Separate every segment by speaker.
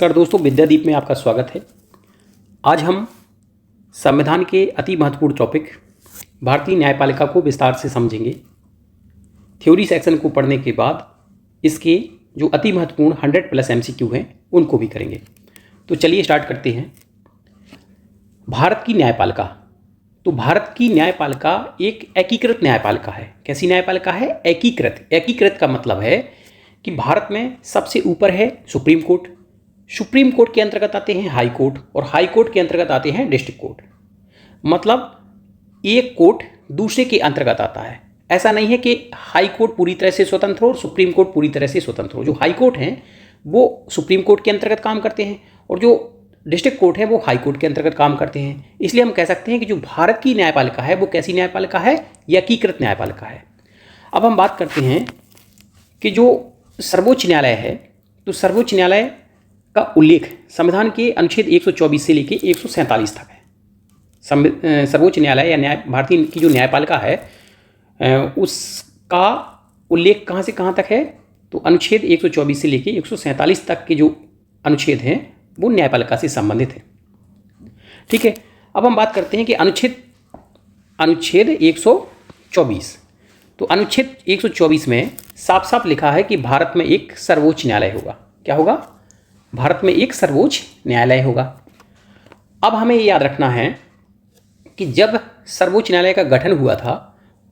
Speaker 1: नमस्कार दोस्तों, विद्यादीप में आपका स्वागत है। आज हम संविधान के अति महत्वपूर्ण टॉपिक भारतीय न्यायपालिका को विस्तार से समझेंगे। थ्योरी सेक्शन को पढ़ने के बाद इसके जो अति महत्वपूर्ण 100+ MCQ हैं उनको भी करेंगे। तो चलिए स्टार्ट करते हैं। भारत की न्यायपालिका, तो भारत की न्यायपालिका एक एकीकृत न्यायपालिका है। कैसी न्यायपालिका है? एकीकृत। एकीकृत का मतलब है कि भारत में सबसे ऊपर है सुप्रीम कोर्ट, सुप्रीम कोर्ट के अंतर्गत आते हैं हाई कोर्ट, और हाई कोर्ट के अंतर्गत आते हैं डिस्ट्रिक्ट कोर्ट। मतलब एक कोर्ट दूसरे के अंतर्गत आता है। ऐसा नहीं है कि हाई कोर्ट पूरी तरह से स्वतंत्र हो और सुप्रीम कोर्ट पूरी तरह से स्वतंत्र हो। जो हाई कोर्ट हैं वो सुप्रीम कोर्ट के अंतर्गत काम करते हैं और जो डिस्ट्रिक्ट कोर्ट है वो हाई कोर्ट के अंतर्गत काम करते हैं। इसलिए हम कह सकते हैं कि जो भारत की न्यायपालिका है वो कैसी न्यायपालिका है? एकीकृत न्यायपालिका है। अब हम बात करते हैं कि जो सर्वोच्च न्यायालय है, तो सर्वोच्च न्यायालय का उल्लेख संविधान के अनुच्छेद 124 से लेकर 147 तक है। सर्वोच्च न्यायालय या भारतीय की जो न्यायपालिका है उसका उल्लेख कहाँ से कहाँ तक है? तो अनुच्छेद 124 से लेकर 147 तक के जो अनुच्छेद हैं वो न्यायपालिका से संबंधित है। ठीक है, अब हम बात करते हैं कि अनुच्छेद 124। तो अनुच्छेद 124 में साफ साफ लिखा है कि भारत में एक सर्वोच्च न्यायालय होगा। क्या होगा? भारत में एक सर्वोच्च न्यायालय होगा। अब हमें ये याद रखना है कि जब सर्वोच्च न्यायालय का गठन हुआ था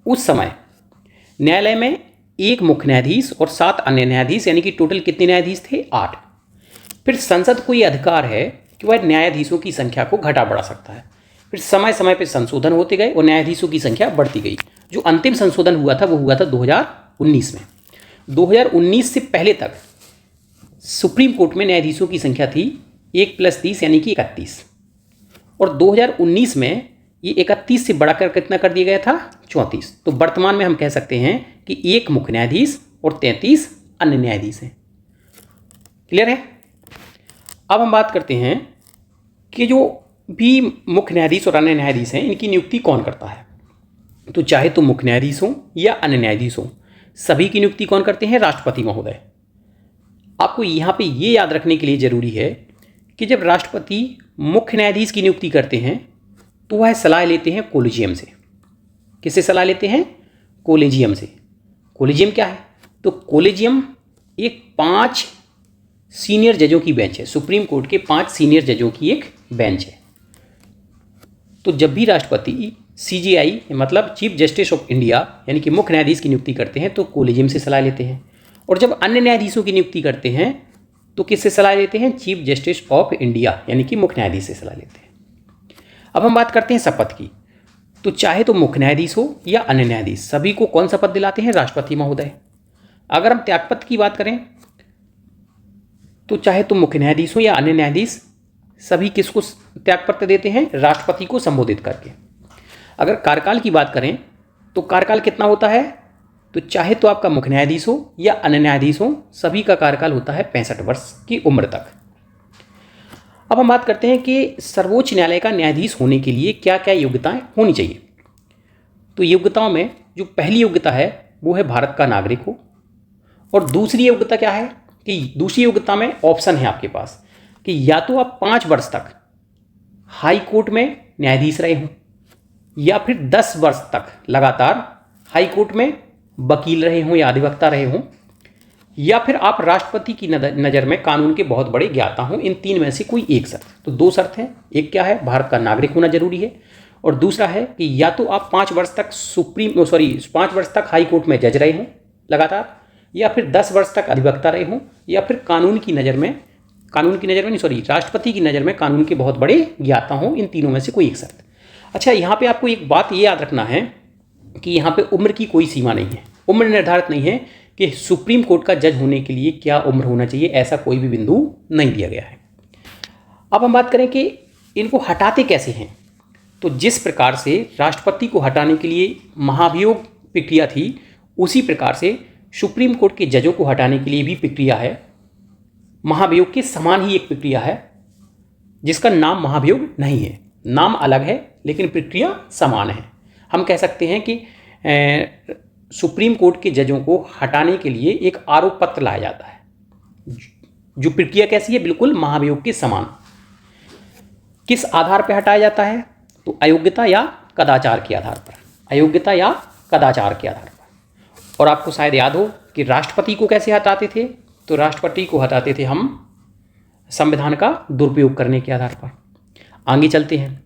Speaker 1: उस समय न्यायालय में एक मुख्य न्यायाधीश और 7 अन्य न्यायाधीश, यानी कि टोटल कितने न्यायाधीश थे? 8। फिर संसद को ये अधिकार है कि वह न्यायाधीशों की संख्या को घटा बढ़ा सकता है। फिर समय समय पर संशोधन होते गए और न्यायाधीशों की संख्या बढ़ती गई। जो अंतिम संशोधन हुआ था वो हुआ था 2019 में। 2019 से पहले तक सुप्रीम कोर्ट में न्यायाधीशों की संख्या थी 1+30 यानी कि 31, और 2019 में ये 31 से बढ़ाकर कितना कर दिया गया था? 34। तो वर्तमान में हम कह सकते हैं कि एक मुख्य न्यायाधीश और 33 अन्य न्यायाधीश हैं। क्लियर है? अब हम बात करते हैं कि जो भी मुख्य न्यायाधीश और अन्य न्यायाधीश हैं इनकी नियुक्ति कौन करता है। तो चाहे तो मुख्य न्यायाधीश हो या अन्य न्यायाधीश हो, सभी की नियुक्ति कौन करते हैं? राष्ट्रपति महोदय। आपको यहाँ पे ये याद रखने के लिए ज़रूरी है कि जब राष्ट्रपति मुख्य न्यायाधीश की नियुक्ति करते हैं तो वह सलाह लेते हैं कोलिजियम से। किससे सलाह लेते हैं? कोलिजियम से। कोलिजियम क्या है? तो कोलिजियम एक 5 सीनियर जजों की बेंच है। सुप्रीम कोर्ट के 5 सीनियर जजों की एक बेंच है। तो जब भी राष्ट्रपति CJI मतलब चीफ जस्टिस ऑफ इंडिया यानी कि मुख्य न्यायाधीश की नियुक्ति करते हैं तो कोलिजियम से सलाह लेते हैं, और जब अन्य न्यायाधीशों की नियुक्ति करते हैं तो किससे सलाह लेते हैं? चीफ जस्टिस ऑफ इंडिया यानी कि मुख्य न्यायाधीश से सलाह लेते हैं। अब हम बात करते हैं शपथ की। तो चाहे तो मुख्य न्यायाधीश हो या अन्य न्यायाधीश, सभी को कौन शपथ दिलाते हैं? राष्ट्रपति महोदय। अगर हम त्यागपत्र की बात करें तो चाहे तो मुख्य न्यायाधीश हो या अन्य न्यायाधीश, सभी किसको त्यागपत्र देते हैं? राष्ट्रपति को संबोधित करके। अगर कार्यकाल की बात करें तो कार्यकाल कितना होता है? तो चाहे तो आपका मुख्य न्यायाधीश हो या अन्य न्यायाधीश हो, सभी का कार्यकाल होता है 65 वर्ष की उम्र तक। अब हम बात करते हैं कि सर्वोच्च न्यायालय का न्यायाधीश होने के लिए क्या क्या योग्यताएं होनी चाहिए। तो योग्यताओं में जो पहली योग्यता है वो है भारत का नागरिक हो, और दूसरी योग्यता क्या है कि दूसरी योग्यता में ऑप्शन है आपके पास कि या तो आप 5 वर्ष तक हाई कोर्ट में न्यायाधीश रहे हों, या फिर 10 वर्ष तक लगातार हाई कोर्ट में वकील रहे हों या अधिवक्ता रहे हों, या फिर आप राष्ट्रपति की नज़र में कानून के बहुत बड़े ज्ञाता हों। इन 3 में से कोई एक शर्त। तो 2 शर्त हैं। एक क्या है? भारत का नागरिक होना जरूरी है, और दूसरा है कि या तो आप 5 वर्ष तक 5 वर्ष तक हाई कोर्ट में जज रहे हों लगातार, या फिर 10 वर्ष तक अधिवक्ता रहे हों, या फिर राष्ट्रपति की नज़र में कानून के बहुत बड़े ज्ञाता हों। इन तीनों में से कोई एक शर्त। अच्छा, यहाँ पे आपको एक बात ये याद रखना है कि यहाँ पे उम्र की कोई सीमा नहीं है। उम्र निर्धारित नहीं है कि सुप्रीम कोर्ट का जज होने के लिए क्या उम्र होना चाहिए, ऐसा कोई भी बिंदु नहीं दिया गया है। अब हम बात करें कि इनको हटाते कैसे हैं। तो जिस प्रकार से राष्ट्रपति को हटाने के लिए महाभियोग प्रक्रिया थी, उसी प्रकार से सुप्रीम कोर्ट के जजों को हटाने के लिए भी प्रक्रिया है। महाभियोग के समान ही एक प्रक्रिया है जिसका नाम महाभियोग नहीं है। नाम अलग है लेकिन प्रक्रिया समान है। हम कह सकते हैं कि सुप्रीम कोर्ट के जजों को हटाने के लिए एक आरोप पत्र लाया जाता है जो प्रक्रिया कैसी है, बिल्कुल महाभियोग के समान। किस आधार पर हटाया जाता है, तो अयोग्यता या कदाचार के आधार पर, अयोग्यता या कदाचार के आधार पर। और आपको शायद याद हो कि राष्ट्रपति को कैसे हटाते थे, तो राष्ट्रपति को हटाते थे हम संविधान का दुरुपयोग करने के आधार पर। आगे चलते हैं।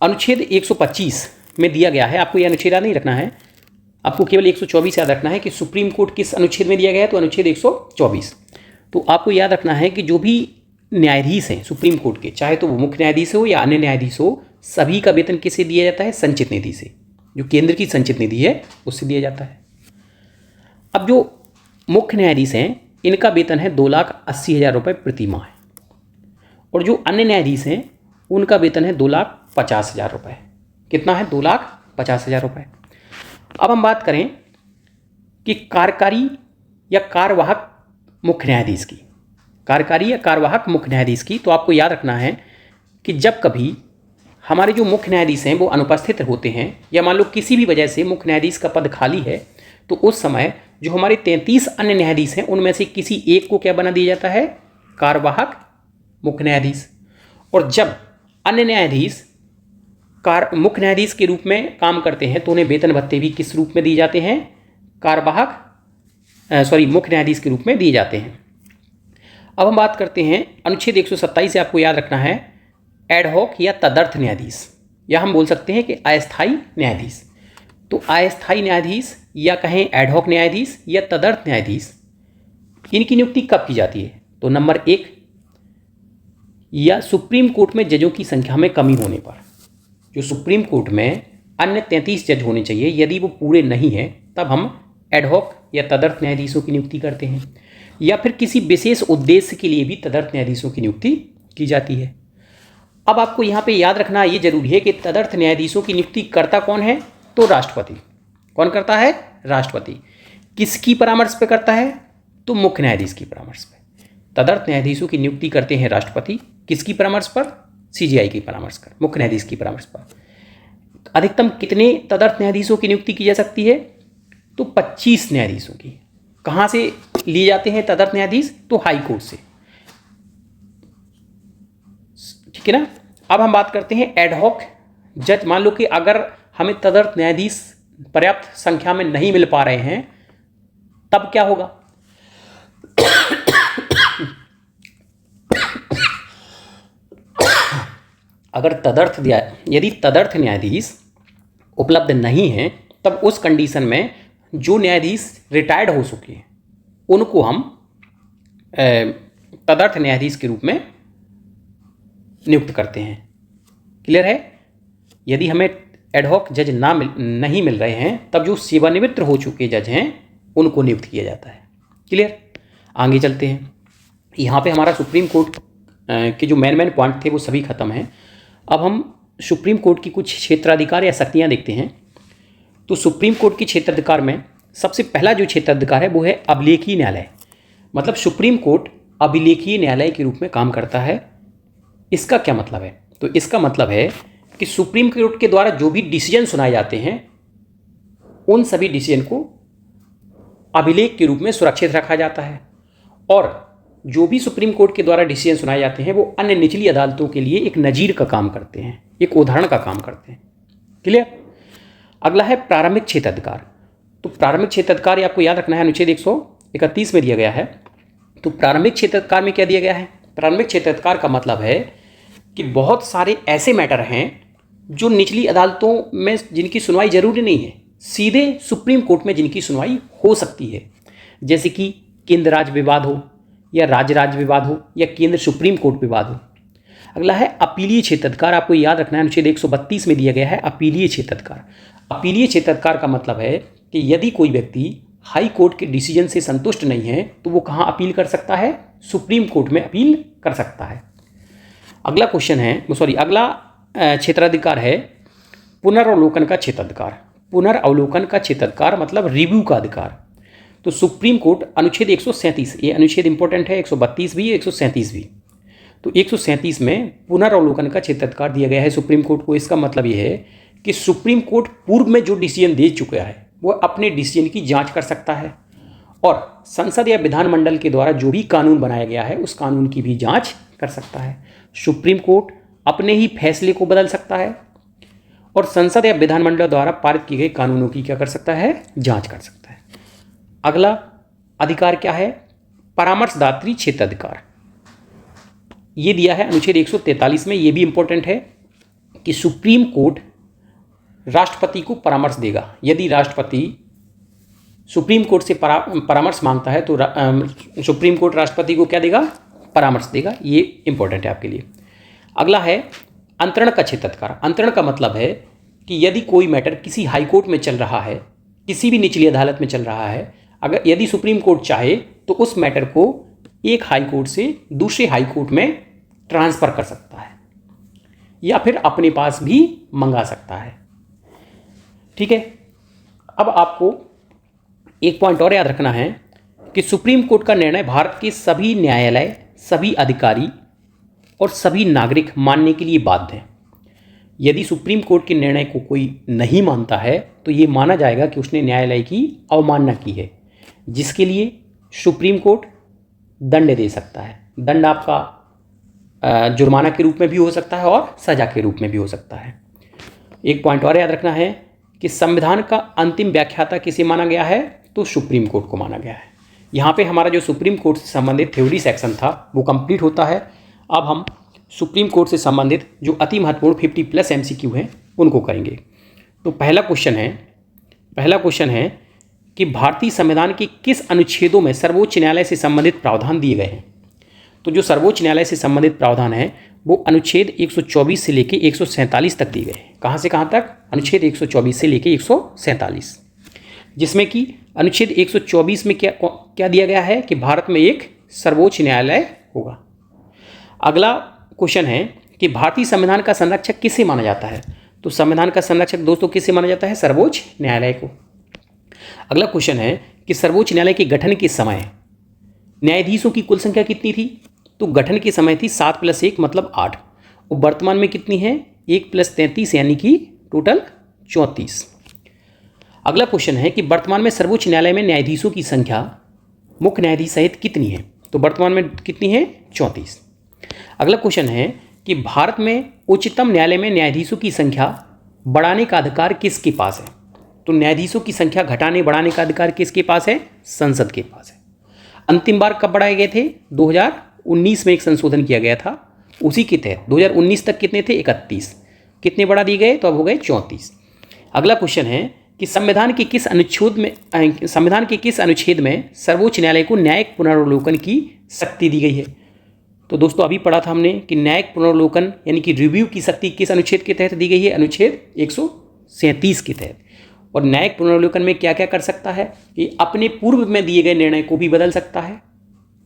Speaker 1: अनुच्छेद 125 में दिया गया है, आपको यह अनुच्छेद याद नहीं रखना है, आपको केवल 124 याद रखना है कि सुप्रीम कोर्ट किस अनुच्छेद में दिया गया है, तो अनुच्छेद 124। तो आपको याद रखना है कि जो भी न्यायाधीश हैं सुप्रीम कोर्ट के, चाहे तो वो मुख्य न्यायाधीश हो या अन्य न्यायाधीश हो, सभी का वेतन किससे दिया जाता है, संचित निधि से, जो केंद्र की संचित निधि है उससे दिया जाता है। अब जो मुख्य न्यायाधीश हैं इनका वेतन है 2,80,000 रुपये प्रति माह, और जो अन्य न्यायाधीश हैं उनका वेतन है 2,50,000 रुपये। कितना है, 2,50,000 रुपये। अब हम बात करें कि कार्यकारी या कार्यवाहक मुख्य न्यायाधीश की, कार्यकारी या कार्यवाहक मुख्य न्यायाधीश की, तो आपको याद रखना है कि जब कभी हमारे जो मुख्य न्यायाधीश हैं वो अनुपस्थित होते हैं, या मान लो किसी भी वजह से मुख्य न्यायाधीश का पद खाली है, तो उस समय जो हमारे 33 अन्य न्यायाधीश हैं उनमें से किसी एक को क्या बना दिया जाता है, कार्यवाहक मुख्य न्यायाधीश। और जब अन्य न्यायाधीश मुख्य न्यायाधीश के रूप में काम करते हैं तो उन्हें वेतन भत्ते भी किस रूप में दिए जाते हैं, मुख्य न्यायाधीश के रूप में दिए जाते हैं। अब हम बात करते हैं अनुच्छेद 127 से, आपको याद रखना है एडहॉक या तदर्थ न्यायाधीश, या हम बोल सकते हैं कि अस्थायी न्यायाधीश। तो अस्थायी न्यायाधीश या कहें एडहॉक न्यायाधीश या तदर्थ न्यायाधीश, इनकी नियुक्ति कब की जाती है, तो नंबर 1, या सुप्रीम कोर्ट में जजों की संख्या में कमी होने पर। जो सुप्रीम कोर्ट में अन्य 33 जज होने चाहिए, यदि वो पूरे नहीं हैं तब हम एडहॉक या तदर्थ न्यायाधीशों की नियुक्ति करते हैं, या फिर किसी विशेष उद्देश्य के लिए भी तदर्थ न्यायाधीशों की नियुक्ति की जाती है। अब आपको यहाँ पे याद रखना ये जरूरी है कि तदर्थ न्यायाधीशों की नियुक्ति करता कौन है, तो राष्ट्रपति। कौन करता है, राष्ट्रपति। किसकी परामर्श पे करता है, तो मुख्य न्यायाधीश की परामर्श पे। तदर्थ न्यायाधीशों की नियुक्ति करते हैं राष्ट्रपति, किसकी परामर्श पर, सीजेआई की परामर्श पर, मुख्य न्यायाधीश की परामर्श पर। अधिकतम कितने तदर्थ न्यायाधीशों की नियुक्ति की जा सकती है, तो 25 न्यायाधीशों की। कहाँ से लिए जाते हैं तदर्थ न्यायाधीश, तो हाई कोर्ट से, ठीक है ना। अब हम बात करते हैं एडहॉक जज। मान लो कि अगर हमें तदर्थ न्यायाधीश पर्याप्त संख्या में नहीं मिल पा रहे हैं, तब क्या होगा, यदि तदर्थ न्यायाधीश उपलब्ध नहीं हैं, तब उस कंडीशन में जो न्यायाधीश रिटायर्ड हो चुके हैं उनको हम तदर्थ न्यायाधीश के रूप में नियुक्त करते हैं। क्लियर है। यदि हमें एडहॉक जज नहीं मिल रहे हैं, तब जो सेवानिवृत्त हो चुके जज हैं उनको नियुक्त किया जाता है। क्लियर। आगे चलते हैं। यहाँ पे हमारा सुप्रीम कोर्ट के जो मेन पॉइंट थे वो सभी खत्म हैं। अब हम सुप्रीम कोर्ट की कुछ क्षेत्राधिकार या शक्तियाँ देखते हैं। तो सुप्रीम कोर्ट की क्षेत्राधिकार में सबसे पहला जो क्षेत्राधिकार है वो है अभिलेखीय न्यायालय। मतलब सुप्रीम कोर्ट अभिलेखीय न्यायालय के रूप में काम करता है। इसका क्या मतलब है, तो इसका मतलब है कि सुप्रीम कोर्ट के द्वारा जो भी डिसीजन सुनाए जाते हैं उन सभी डिसीजन को अभिलेख के रूप में सुरक्षित रखा जाता है, और जो भी सुप्रीम कोर्ट के द्वारा डिसीजन सुनाए जाते हैं वो अन्य निचली अदालतों के लिए एक नज़ीर का काम करते हैं, एक उदाहरण का काम करते हैं। क्लियर। अगला है प्रारंभिक क्षेत्राधिकार। तो प्रारंभिक क्षेत्राधिकार आपको याद रखना है, अनुच्छेद 131 में दिया गया है। तो प्रारंभिक क्षेत्राधिकार में क्या दिया गया है, प्रारंभिक क्षेत्राधिकार का मतलब है कि बहुत सारे ऐसे मैटर हैं जो निचली अदालतों में जिनकी सुनवाई जरूरी नहीं है, सीधे सुप्रीम कोर्ट में जिनकी सुनवाई हो सकती है, जैसे कि केंद्र राज्य विवाद हो या राज्य विवाद हो या केंद्र सुप्रीम कोर्ट विवाद हो। अगला है अपीलीय क्षेत्राधिकार। आपको याद रखना है, अनुच्छेद 132 में दिया गया है अपीलीय क्षेत्राधिकार। अपीलीय क्षेत्राधिकार का मतलब है कि यदि कोई व्यक्ति हाई कोर्ट के डिसीजन से संतुष्ट नहीं है तो वो कहाँ अपील कर सकता है, सुप्रीम कोर्ट में अपील कर सकता है। अगला क्वेश्चन है, अगला क्षेत्राधिकार है पुनरावलोकन का क्षेत्राधिकार। पुनरावलोकन का क्षेत्राधिकार मतलब रिव्यू का अधिकार। तो सुप्रीम कोर्ट अनुच्छेद 137, ये अनुच्छेद इंपॉर्टेंट है, 132 भी 137 भी। तो 137 में पुनरावलोकन का क्षेत्राधिकार दिया गया है सुप्रीम कोर्ट को। इसका मतलब ये है कि सुप्रीम कोर्ट पूर्व में जो डिसीजन दे चुका है वो अपने डिसीजन की जांच कर सकता है और संसद या विधानमंडल के द्वारा जो भी कानून बनाया गया है उस कानून की भी जांच कर सकता है। सुप्रीम कोर्ट अपने ही फैसले को बदल सकता है और संसद या विधानमंडल द्वारा पारित किए गए कानूनों की क्या कर सकता है, जांच कर सकता है। अगला अधिकार क्या है, परामर्शदात्री क्षेत्राधिकार। ये दिया है अनुच्छेद 143 में। ये भी इंपॉर्टेंट है कि सुप्रीम कोर्ट राष्ट्रपति को परामर्श देगा। यदि राष्ट्रपति सुप्रीम कोर्ट से परामर्श मांगता है तो सुप्रीम कोर्ट राष्ट्रपति को क्या देगा, परामर्श देगा। ये इंपॉर्टेंट है आपके लिए। अगला है अंतरण का क्षेत्राधिकार। अंतरण का मतलब है कि यदि कोई मैटर किसी हाई कोर्ट में चल रहा है, किसी भी निचली अदालत में चल रहा है, अगर यदि सुप्रीम कोर्ट चाहे तो उस मैटर को एक हाई कोर्ट से दूसरे हाई कोर्ट में ट्रांसफ़र कर सकता है या फिर अपने पास भी मंगा सकता है। ठीक है। अब आपको एक पॉइंट और याद रखना है कि सुप्रीम कोर्ट का निर्णय भारत के सभी न्यायालय, सभी अधिकारी और सभी नागरिक मानने के लिए बाध्य हैं। यदि सुप्रीम कोर्ट के निर्णय को कोई नहीं मानता है तो ये माना जाएगा कि उसने न्यायालय की अवमानना की है, जिसके लिए सुप्रीम कोर्ट दंड दे सकता है। दंड आपका जुर्माना के रूप में भी हो सकता है और सजा के रूप में भी हो सकता है। एक पॉइंट और याद रखना है कि संविधान का अंतिम व्याख्याता किसे माना गया है, तो सुप्रीम कोर्ट को माना गया है। यहाँ पे हमारा जो सुप्रीम कोर्ट से संबंधित थ्योरी सेक्शन था वो कंप्लीट होता है। अब हम सुप्रीम कोर्ट से संबंधित जो अति महत्वपूर्ण 50+ MCQ हैं उनको करेंगे। तो पहला क्वेश्चन है कि भारतीय संविधान के किस अनुच्छेदों में सर्वोच्च न्यायालय से संबंधित प्रावधान दिए गए हैं। तो जो सर्वोच्च न्यायालय से संबंधित प्रावधान है वो अनुच्छेद 124 से लेकर 147 तक दिए गए हैं। कहाँ से कहाँ तक, अनुच्छेद 124 से लेकर 147, जिसमें कि अनुच्छेद 124 में क्या दिया गया है कि भारत में एक सर्वोच्च न्यायालय होगा। अगला क्वेश्चन है कि भारतीय संविधान का संरक्षक किसे माना जाता है। तो संविधान का संरक्षक दोस्तों किसे माना जाता है, सर्वोच्च न्यायालय को। अगला क्वेश्चन है कि सर्वोच्च न्यायालय के गठन के समय न्यायाधीशों की कुल संख्या कितनी थी। तो गठन के समय थी 7 + 1 मतलब 8, और वर्तमान में कितनी है, 1 + 33 यानी कि टोटल 34। अगला क्वेश्चन है कि वर्तमान में सर्वोच्च न्यायालय में न्यायाधीशों की संख्या मुख्य न्यायाधीश सहित कितनी है। तो वर्तमान में कितनी है, 34। अगला क्वेश्चन है कि भारत में उच्चतम न्यायालय में न्यायाधीशों की संख्या बढ़ाने का अधिकार किसके पास है। तो न्यायाधीशों की संख्या घटाने बढ़ाने का अधिकार किसके पास है, संसद के पास है। अंतिम बार कब बढ़ाए गए थे, 2019 में एक संशोधन किया गया था, उसी के तहत 2019 तक कितने थे, 31। कितने बढ़ा दिए गए, तो अब हो गए 34। अगला क्वेश्चन है कि संविधान के किस अनुच्छेद में सर्वोच्च न्यायालय को न्यायिक पुनरावलोकन की शक्ति दी गई है। तो दोस्तों अभी पढ़ा था हमने कि न्यायिक पुनरावलोकन यानी कि रिव्यू की शक्ति किस अनुच्छेद के तहत दी गई है, अनुच्छेद 137 के तहत। और न्यायिक पुनरावलोकन में क्या क्या कर सकता है कि अपने पूर्व में दिए गए निर्णय को भी बदल सकता है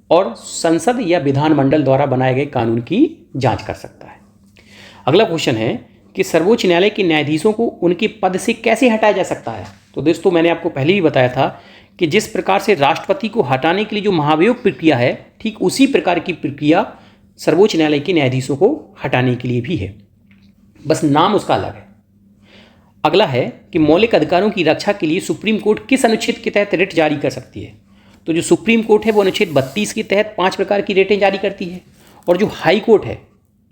Speaker 1: और संसद या विधानमंडल द्वारा बनाए गए कानून की जांच कर सकता है। अगला क्वेश्चन है कि सर्वोच्च न्यायालय के न्यायाधीशों को उनके पद से कैसे हटाया जा सकता है। तो दोस्तों मैंने आपको पहले भी बताया था कि जिस प्रकार से राष्ट्रपति को हटाने के लिए जो महाभियोग प्रक्रिया है, ठीक उसी प्रकार की प्रक्रिया सर्वोच्च न्यायालय के न्यायाधीशों को हटाने के लिए भी है, बस नाम उसका अलग है। अगला है कि मौलिक अधिकारों की रक्षा के लिए सुप्रीम कोर्ट किस अनुच्छेद के तहत रिट जारी कर सकती है। तो जो सुप्रीम कोर्ट है वो अनुच्छेद 32 के तहत 5 प्रकार की रिटें जारी करती है, और जो हाई कोर्ट है,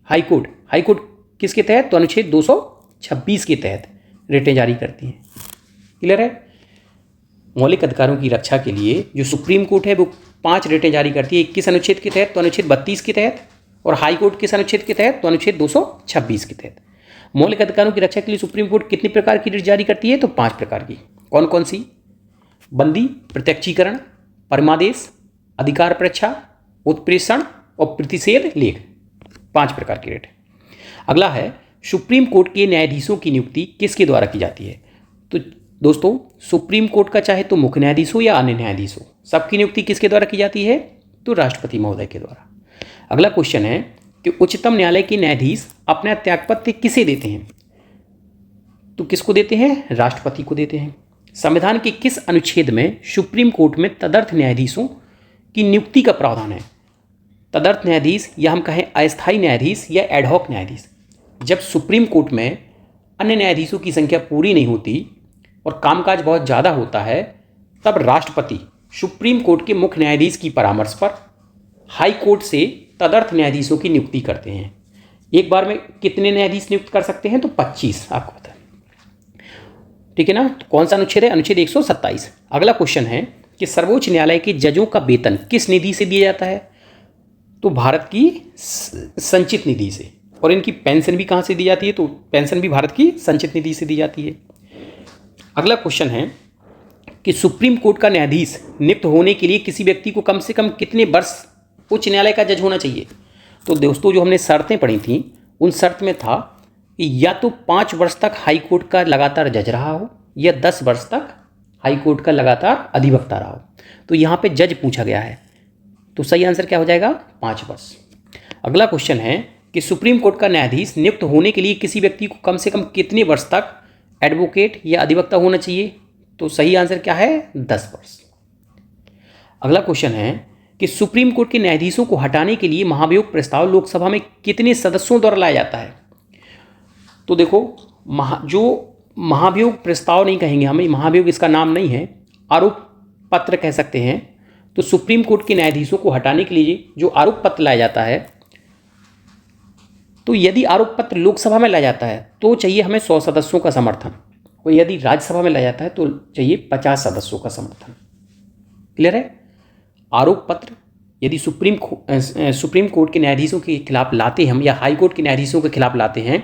Speaker 1: हाई कोर्ट किसके तहत, तो अनुच्छेद 226 के तहत रिटें जारी करती हैं। क्लियर है। मौलिक अधिकारों की रक्षा के लिए जो सुप्रीम कोर्ट है वो 5 रिटें जारी करती है। किस अनुच्छेद के तहत, तो अनुच्छेद 32 के तहत, और हाई कोर्ट किस अनुच्छेद के तहत, तो अनुच्छेद 226 के तहत। मौलिक अधिकारों की रक्षा के लिए सुप्रीम कोर्ट कितनी प्रकार की रिट जारी करती है, तो 5 प्रकार की। कौन कौन सी, बंदी, प्रत्यक्षीकरण, परमादेश, अधिकार परीक्षा, उत्प्रेषण और प्रतिषेध लेख, 5 प्रकार की रिट। अगला है सुप्रीम कोर्ट के न्यायाधीशों की नियुक्ति किसके द्वारा की जाती है। तो दोस्तों सुप्रीम कोर्ट का चाहे तो मुख्य न्यायाधीश हो या अन्य न्यायाधीश हो, सबकी नियुक्ति किसके द्वारा की जाती है, तो राष्ट्रपति महोदय के द्वारा। अगला क्वेश्चन है कि उच्चतम न्यायालय के न्यायाधीश अपना त्यागपत्र किसे देते हैं। तो किसको देते हैं, राष्ट्रपति को देते हैं। संविधान के किस अनुच्छेद में सुप्रीम कोर्ट में तदर्थ न्यायाधीशों की नियुक्ति का प्रावधान है। तदर्थ न्यायाधीश या हम कहें अस्थायी न्यायाधीश या एडहॉक न्यायाधीश, जब सुप्रीम कोर्ट में अन्य न्यायाधीशों की संख्या पूरी नहीं होती और कामकाज बहुत ज़्यादा होता है, तब राष्ट्रपति सुप्रीम कोर्ट के मुख्य न्यायाधीश की परामर्श पर हाई कोर्ट से तदर्थ न्यायाधीशों की नियुक्ति करते हैं। एक बार में कितने न्यायाधीश नियुक्त कर सकते हैं? तो 25, आपको पता है, ठीक है ना। तो कौन सा अनुच्छेद है? अनुच्छेद 127। अगला क्वेश्चन है कि सर्वोच्च न्यायालय के जजों का वेतन किस निधि से दिया जाता है? तो भारत की संचित निधि से। और इनकी पेंशन भी कहाँ से दी जाती है? तो पेंशन भी भारत की संचित निधि से दी जाती है। अगला क्वेश्चन है कि सुप्रीम कोर्ट का न्यायाधीश नियुक्त होने के लिए किसी व्यक्ति को कम से कम कितने वर्ष उच्च न्यायालय का जज होना चाहिए? तो दोस्तों, जो हमने शर्तें पढ़ी थी उन शर्त में था कि या तो 5 वर्ष तक हाई कोर्ट का लगातार जज रहा हो या 10 वर्ष तक हाई कोर्ट का लगातार अधिवक्ता रहा हो। तो यहाँ पे जज पूछा गया है, तो सही आंसर क्या हो जाएगा? 5 वर्ष। अगला क्वेश्चन है कि सुप्रीम कोर्ट का न्यायाधीश नियुक्त होने के लिए किसी व्यक्ति को कम से कम कितने वर्ष तक एडवोकेट या अधिवक्ता होना चाहिए? तो सही आंसर क्या है? 10 वर्ष। अगला क्वेश्चन है कि सुप्रीम कोर्ट के न्यायाधीशों को हटाने के लिए महाभियोग प्रस्ताव लोकसभा में कितने सदस्यों द्वारा लाया जाता है? तो देखो, जो महाभियोग प्रस्ताव नहीं कहेंगे हमें, महाभियोग इसका नाम नहीं है, आरोप पत्र कह सकते हैं। तो सुप्रीम कोर्ट के न्यायाधीशों को हटाने के लिए जो आरोप पत्र लाया जाता है, तो यदि आरोप पत्र लोकसभा में लाया जाता है तो चाहिए हमें 100 सदस्यों का समर्थन, और यदि राज्यसभा में लाया जाता है तो चाहिए 50 सदस्यों का समर्थन। क्लियर है? आरोप पत्र यदि सुप्रीम कोर्ट के न्यायाधीशों के खिलाफ लाते हैं हम या हाई कोर्ट के न्यायाधीशों के खिलाफ लाते हैं,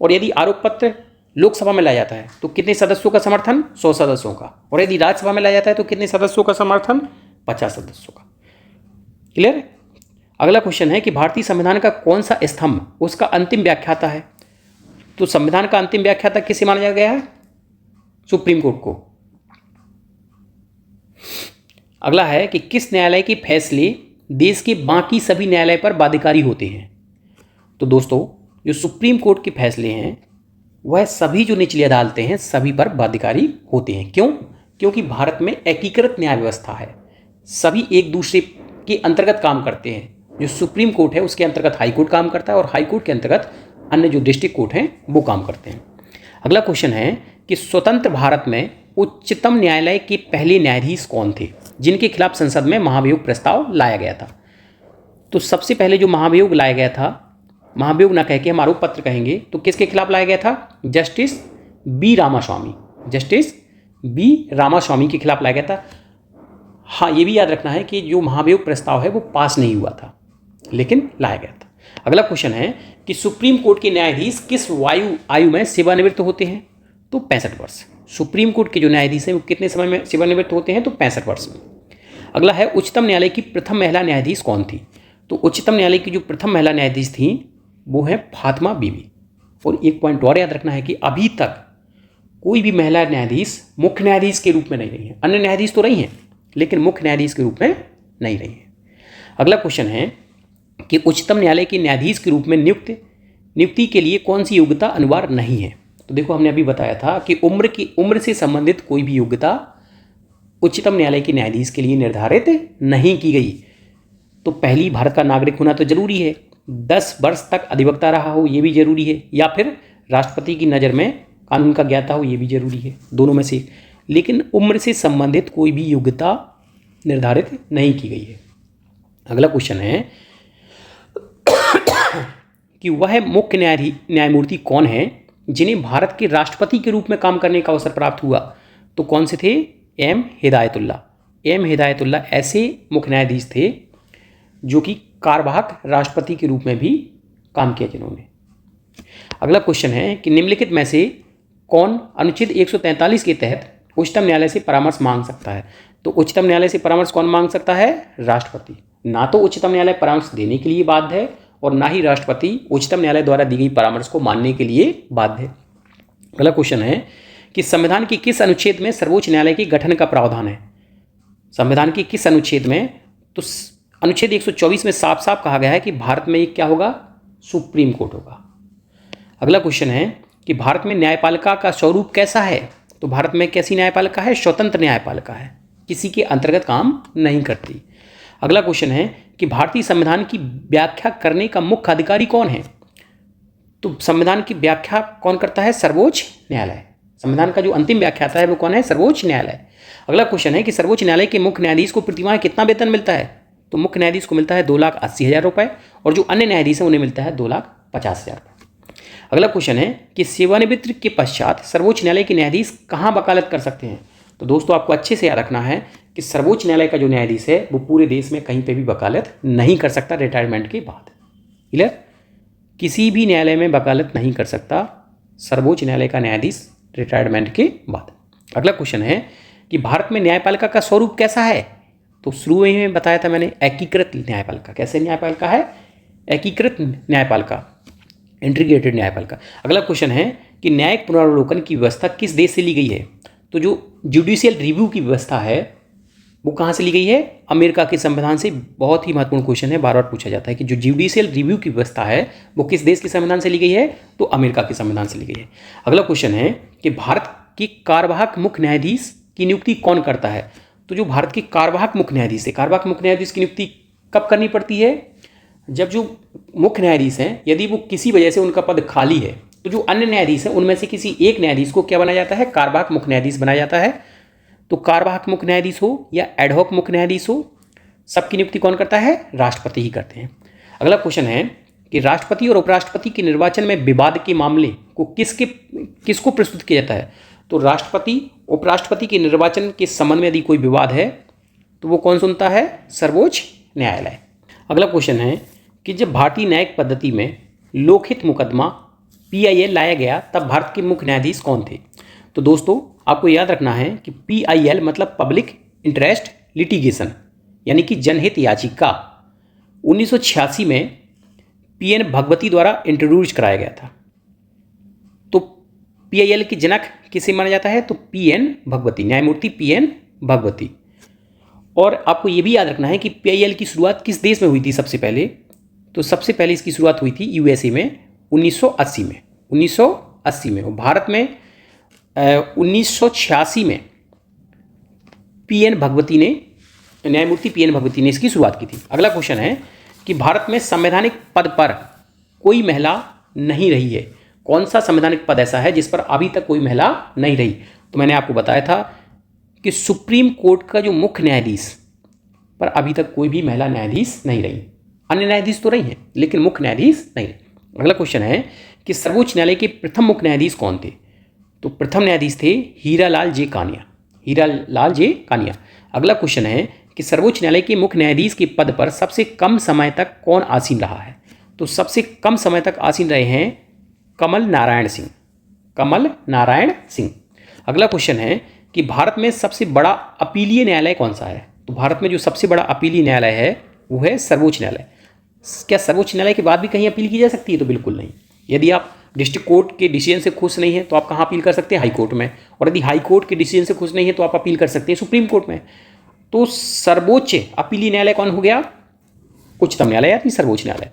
Speaker 1: और यदि आरोप पत्र लोकसभा में लाया जाता है तो कितने सदस्यों का समर्थन? 100 सदस्यों का। और यदि राज्यसभा में लाया जाता है तो कितने सदस्यों का समर्थन? 50 सदस्यों का। क्लियर है? अगला क्वेश्चन है कि भारतीय संविधान का कौन सा स्तंभ उसका अंतिम व्याख्याता है? तो संविधान का अंतिम व्याख्याता किसे माना गया है? सुप्रीम कोर्ट को। अगला है कि किस न्यायालय के फैसले देश के बाकी सभी न्यायालय पर बाध्यकारी होते हैं? तो दोस्तों, जो सुप्रीम कोर्ट के फैसले हैं वह सभी जो निचली अदालतें हैं सभी पर बाध्यकारी होते हैं। क्यों? क्योंकि भारत में एकीकृत न्याय व्यवस्था है, सभी एक दूसरे के अंतर्गत काम करते हैं। जो सुप्रीम कोर्ट है उसके अंतर्गत हाई कोर्ट काम करता है और हाई कोर्ट के अंतर्गत अन्य जो डिस्ट्रिक्ट कोर्ट हैं वो काम करते हैं। अगला क्वेश्चन है कि स्वतंत्र भारत में उच्चतम न्यायालय के पहले न्यायाधीश कौन थे जिनके खिलाफ संसद में महाभियोग प्रस्ताव लाया गया था? तो सबसे पहले जो महाभियोग लाया गया था, महाभियोग ना कह के हम आरोप पत्र कहेंगे, तो किसके खिलाफ लाया गया था? Justice B Ramaswamy, justice B Ramaswamy के खिलाफ लाया गया था। हाँ, ये भी याद रखना है कि जो महाभियोग प्रस्ताव है वो पास नहीं हुआ था, लेकिन लाया गया था। अगला क्वेश्चन है कि सुप्रीम कोर्ट के न्यायाधीश किस आयु में सेवानिवृत्त होते हैं? तो 65 वर्ष। सुप्रीम कोर्ट के जो न्यायाधीश हैं वो कितने समय में सेवानिवृत्त होते हैं? तो 65 वर्ष में। अगला है उच्चतम न्यायालय की प्रथम महिला न्यायाधीश कौन थी? तो उच्चतम न्यायालय की जो प्रथम महिला न्यायाधीश थी वो है फातिमा बीबी। और एक पॉइंट और याद रखना है कि अभी तक कोई भी महिला न्यायाधीश मुख्य न्यायाधीश के रूप में नहीं रही है। अन्य न्यायाधीश तो रही हैं लेकिन मुख्य न्यायाधीश के रूप में नहीं रही है। अगला क्वेश्चन है कि उच्चतम न्यायालय के न्यायाधीश के रूप में नियुक्ति के लिए कौन सी योग्यता अनिवार्य नहीं है? तो देखो, हमने अभी बताया था कि उम्र से संबंधित कोई भी योग्यता उच्चतम न्यायालय के न्यायाधीश के लिए निर्धारित नहीं की गई। तो पहली, भारत का नागरिक होना तो जरूरी है, 10 वर्ष तक अधिवक्ता रहा हो ये भी जरूरी है, या फिर राष्ट्रपति की नज़र में कानून का ज्ञाता हो ये भी जरूरी है, दोनों में से। लेकिन उम्र से संबंधित कोई भी योग्यता निर्धारित नहीं की गई है। अगला क्वेश्चन है कि वह मुख्य न्यायमूर्ति कौन है जिन्हें भारत के राष्ट्रपति के रूप में काम करने का अवसर प्राप्त हुआ? तो कौन से थे? एम हिदायतुल्ला ऐसे मुख्य न्यायाधीश थे जो कि कार्यवाहक राष्ट्रपति के रूप में भी काम किया जिन्होंने। अगला क्वेश्चन है कि निम्नलिखित में से कौन अनुच्छेद 143 के तहत उच्चतम न्यायालय से परामर्श मांग सकता है? तो उच्चतम न्यायालय से परामर्श कौन मांग सकता है? राष्ट्रपति। ना तो उच्चतम न्यायालय परामर्श देने के लिए बाध्य है और ना ही राष्ट्रपति उच्चतम न्यायालय द्वारा दी गई परामर्श को मानने के लिए बाध्य है। अगला क्वेश्चन है कि संविधान के किस अनुच्छेद में सर्वोच्च न्यायालय के गठन का प्रावधान है? संविधान के किस अनुच्छेद में? तो अनुच्छेद 124 में साफ साफ कहा गया है कि भारत में एक क्या होगा? सुप्रीम कोर्ट होगा। अगला क्वेश्चन है कि भारत में न्यायपालिका का स्वरूप कैसा है? तो भारत में कैसी न्यायपालिका है? स्वतंत्र न्यायपालिका है, किसी के अंतर्गत काम नहीं करती। अगला क्वेश्चन है कि भारतीय संविधान की व्याख्या करने का मुख्य अधिकारी कौन है? तो संविधान की व्याख्या कौन करता है? सर्वोच्च न्यायालय। संविधान का जो अंतिम व्याख्याता है वो कौन है? सर्वोच्च न्यायालय। अगला क्वेश्चन है कि सर्वोच्च न्यायालय के मुख्य न्यायाधीश को प्रतिमाह कितना वेतन मिलता है? तो मुख्य न्यायाधीश को मिलता है 2,80,000 रुपये और जो अन्य न्यायाधीश हैं उन्हें मिलता है 2,50,000 रुपये। अगला क्वेश्चन है कि सेवानिवृत्ति के पश्चात सर्वोच्च न्यायालय के न्यायाधीश कहाँ वकालत कर सकते हैं? तो दोस्तों आपको अच्छे से याद रखना है कि सर्वोच्च न्यायालय का जो न्यायाधीश है वो पूरे देश में कहीं पे भी वकालत नहीं कर सकता रिटायरमेंट के बाद। क्लियर? किसी भी न्यायालय में वकालत नहीं कर सकता सर्वोच्च न्यायालय का न्यायाधीश रिटायरमेंट के बाद। अगला क्वेश्चन है कि भारत में न्यायपालिका का स्वरूप कैसा है? तो शुरू में बताया था मैंने, एकीकृत न्यायपालिका। कैसे न्यायपालिका है? एकीकृत न्यायपालिका, इंटीग्रेटेड न्यायपालिका। अगला क्वेश्चन है कि न्यायिक पुनरावलोकन की व्यवस्था किस देश से ली गई है? तो जो जुडिशियल रिव्यू की व्यवस्था है वो कहाँ से ली गई है? अमेरिका के संविधान से। बहुत ही महत्वपूर्ण क्वेश्चन है, बार बार पूछा जाता है कि जो जुडिशियल रिव्यू की व्यवस्था है वो किस देश के संविधान से ली गई है? तो अमेरिका के संविधान से ली गई है। अगला क्वेश्चन है कि भारत के कार्यवाहक मुख्य न्यायाधीश की नियुक्ति कौन करता है? तो जो भारत के कार्यवाहक मुख्य न्यायाधीश है, कार्यवाहक मुख्य न्यायाधीश की नियुक्ति कब करनी पड़ती है? जब जो मुख्य न्यायाधीश हैं यदि वो किसी वजह से उनका पद खाली है तो जो अन्य न्यायाधीश हैं उनमें से किसी एक न्यायाधीश को क्या बनाया जाता है? कार्यवाहक मुख्य न्यायाधीश बनाया जाता है। तो कार्यवाहक मुख्य न्यायाधीश हो या एडहॉक मुख्य न्यायाधीश हो, सबकी नियुक्ति कौन करता है? राष्ट्रपति ही करते हैं। अगला क्वेश्चन है कि राष्ट्रपति और उपराष्ट्रपति के निर्वाचन में विवाद के मामले को किसको प्रस्तुत किया जाता है? तो राष्ट्रपति उपराष्ट्रपति के निर्वाचन के संबंध में यदि कोई विवाद है तो वो कौन सुनता है? सर्वोच्च न्यायालय। अगला क्वेश्चन है कि जब भारतीय न्यायिक पद्धति में लोकहित मुकदमा PIL लाया गया तब भारत के मुख्य न्यायाधीश कौन थे? तो दोस्तों आपको याद रखना है कि PIL मतलब पब्लिक इंटरेस्ट लिटिगेशन, यानी कि जनहित याचिका 1986 में PN भगवती द्वारा इंट्रोड्यूस कराया गया था। तो PIL के जनक किसे माना जाता है? तो PN भगवती, न्यायमूर्ति PN भगवती। और आपको ये भी याद रखना है कि PIL की शुरुआत किस देश में हुई थी सबसे पहले? तो सबसे पहले इसकी शुरुआत हुई थी USA में 1980 में। 1980 में। और भारत में 1986 में PN भगवती ने, न्यायमूर्ति PN भगवती ने इसकी शुरुआत की थी। अगला क्वेश्चन है कि भारत में संवैधानिक पद पर कोई महिला नहीं रही है। कौन सा संवैधानिक पद ऐसा है जिस पर अभी तक कोई महिला नहीं रही? तो मैंने आपको बताया था कि सुप्रीम कोर्ट का जो मुख्य न्यायाधीश पर अभी तक कोई भी महिला न्यायाधीश नहीं रही। अन्य न्यायाधीश तो रही हैं लेकिन मुख्य न्यायाधीश नहीं रही। अगला क्वेश्चन है कि सर्वोच्च न्यायालय के प्रथम मुख्य न्यायाधीश कौन थे? तो प्रथम न्यायाधीश थे हीरालाल जे कानिया। हीरालाल जे कानिया। अगला क्वेश्चन है कि सर्वोच्च न्यायालय के मुख्य न्यायाधीश के पद पर सबसे कम समय तक कौन आसीन रहा है? तो सबसे कम समय तक आसीन रहे हैं कमल नारायण सिंह। कमल नारायण सिंह। अगला क्वेश्चन है कि भारत में सबसे बड़ा अपीलीय न्यायालय कौन सा है? तो भारत में जो सबसे बड़ा अपीलीय न्यायालय है वो है सर्वोच्च न्यायालय। क्या सर्वोच्च न्यायालय के बाद भी कहीं अपील की जा सकती है? तो बिल्कुल नहीं। यदि आप डिस्ट्रिक्ट कोर्ट के डिसीजन से खुश नहीं है तो आप कहाँ अपील कर सकते हैं? हाई कोर्ट में। और यदि हाई कोर्ट के डिसीजन से खुश नहीं है तो आप अपील कर सकते हैं सुप्रीम कोर्ट में। तो सर्वोच्च अपीलीय न्यायालय कौन हो गया? उच्चतम न्यायालय या सर्वोच्च न्यायालय।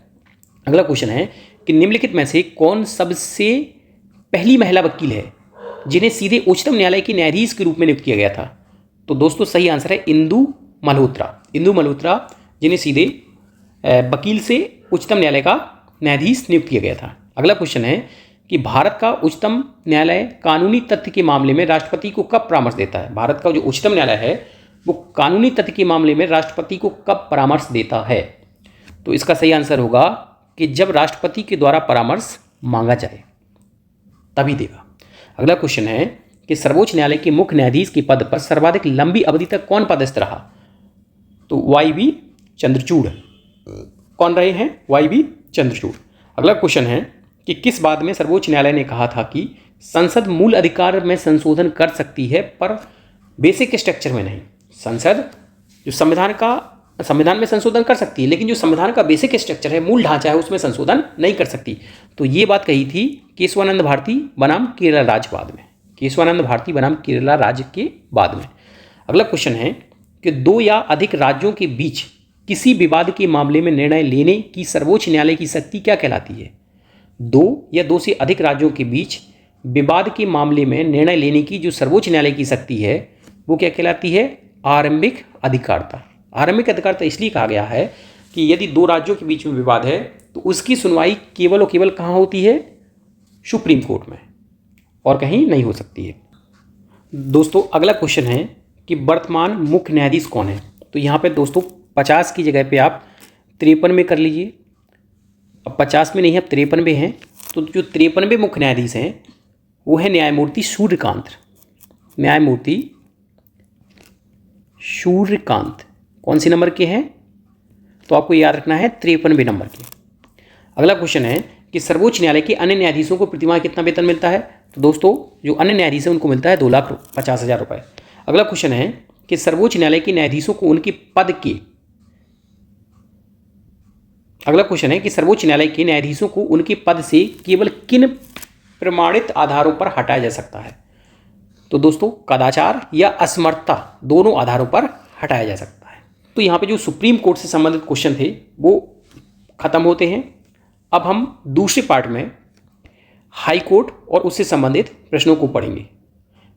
Speaker 1: अगला क्वेश्चन है कि निम्नलिखित में से कौन सबसे पहली महिला वकील है जिन्हें सीधे उच्चतम न्यायालय के न्यायाधीश के रूप में नियुक्त किया गया था? तो दोस्तों सही आंसर है इंदु मल्होत्रा। इंदु मल्होत्रा जिन्हें सीधे वकील से उच्चतम न्यायालय का न्यायाधीश नियुक्त किया गया था। अगला क्वेश्चन है कि भारत का उच्चतम न्यायालय कानूनी तथ्य के मामले में राष्ट्रपति को कब परामर्श देता है? भारत का जो उच्चतम न्यायालय है वो कानूनी तथ्य के मामले में राष्ट्रपति को कब परामर्श देता है? तो इसका सही आंसर होगा कि जब राष्ट्रपति के द्वारा परामर्श मांगा जाए तभी देगा। अगला क्वेश्चन है कि सर्वोच्च न्यायालय के मुख्य न्यायाधीश के पद पर सर्वाधिक लंबी अवधि तक कौन पदस्थ रहा? तो YV चंद्रचूड़। कौन रहे हैं? YV चंद्रचूड़। अगला क्वेश्चन है कि किस बात में सर्वोच्च न्यायालय ने कहा था कि संसद मूल अधिकार में संशोधन कर सकती है पर बेसिक स्ट्रक्चर में नहीं? संसद जो संविधान में संशोधन कर सकती है लेकिन जो संविधान का बेसिक स्ट्रक्चर है, मूल ढांचा है, उसमें संशोधन नहीं कर सकती। तो ये बात कही थी केशवानंद भारती बनाम केरला राज्य बाद में। केशवानंद भारती बनाम केरला राज्य के बाद में। अगला क्वेश्चन है कि दो या अधिक राज्यों के बीच किसी विवाद के मामले में निर्णय लेने की सर्वोच्च न्यायालय की शक्ति क्या कहलाती है? दो या दो से अधिक राज्यों के बीच विवाद के मामले में निर्णय लेने की जो सर्वोच्च न्यायालय की शक्ति है वो क्या कहलाती है? आरंभिक अधिकारता। आरंभिक अधिकारता इसलिए कहा गया है कि यदि दो राज्यों के बीच में विवाद है तो उसकी सुनवाई केवल और केवल कहाँ होती है? सुप्रीम कोर्ट में। और कहीं नहीं हो सकती है। दोस्तों अगला क्वेश्चन है कि वर्तमान मुख्य न्यायाधीश कौन है। तो यहाँ पे दोस्तों 50 की जगह पे आप 53 में कर लीजिए। अब 50 में नहीं, अब 53 में हैं। तो जो 53वें मुख्य न्यायाधीश हैं वो है न्यायमूर्ति सूर्यकांत। न्यायमूर्ति सूर्यकांत कौन सी नंबर के हैं? तो आपको याद रखना है 53वें नंबर के। अगला क्वेश्चन है कि सर्वोच्च न्यायालय के अन्य न्यायाधीशों को प्रतिमाह कितना वेतन मिलता है। तो दोस्तों जो अन्य न्यायाधीश हैं उनको मिलता है 2,50,000 रुपये। अगला क्वेश्चन है कि सर्वोच्च न्यायालय के न्यायाधीशों को उनके पद के अगला क्वेश्चन है कि सर्वोच्च न्यायालय के न्यायाधीशों को उनके पद से केवल किन प्रमाणित आधारों पर हटाया जा सकता है। तो दोस्तों कदाचार या असमर्थता दोनों आधारों पर हटाया जा सकता है। तो यहाँ पे जो सुप्रीम कोर्ट से संबंधित क्वेश्चन थे वो खत्म होते हैं। अब हम दूसरे पार्ट में हाई कोर्ट और उससे संबंधित प्रश्नों को पढ़ेंगे।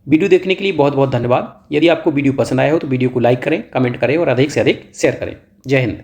Speaker 1: वीडियो देखने के लिए बहुत बहुत धन्यवाद। यदि आपको वीडियो पसंद आया हो तो वीडियो को लाइक करें, कमेंट करें और अधिक से अधिक शेयर करें। जय हिंद।